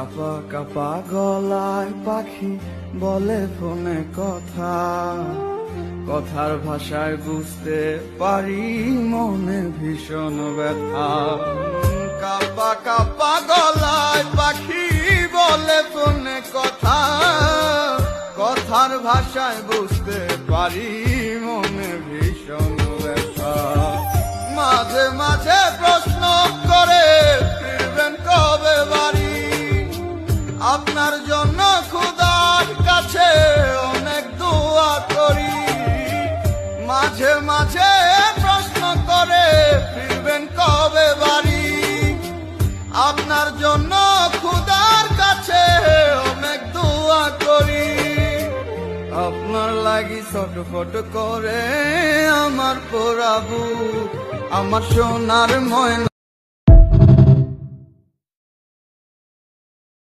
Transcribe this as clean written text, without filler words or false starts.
কাপা কাপা গলায় পাখি বলে ফোনে কথা, কথার ভাষায় বুঝতে পারি মনে ভীষণ ব্যথা। কাপা কাপা গলায় পাখি বলে ফোনে কথা, কথার ভাষায় বুঝতে পারি মনে ভীষণ ব্যথা। মাঝে মাঝে প্রশ্ন করে ফিরবেন কবে বাড়ি, আপনার জন্য খোদার কাছে অনেক দোয়া করি। মাঝে মাঝে প্রশ্ন করে ফিরবেন কবে বাড়ি, আপনার জন্য খোদার কাছে অনেক দোয়া করি। আপনার লাগি ছটফট করে আমার পোড়াবু, আমার সোনার ময়না।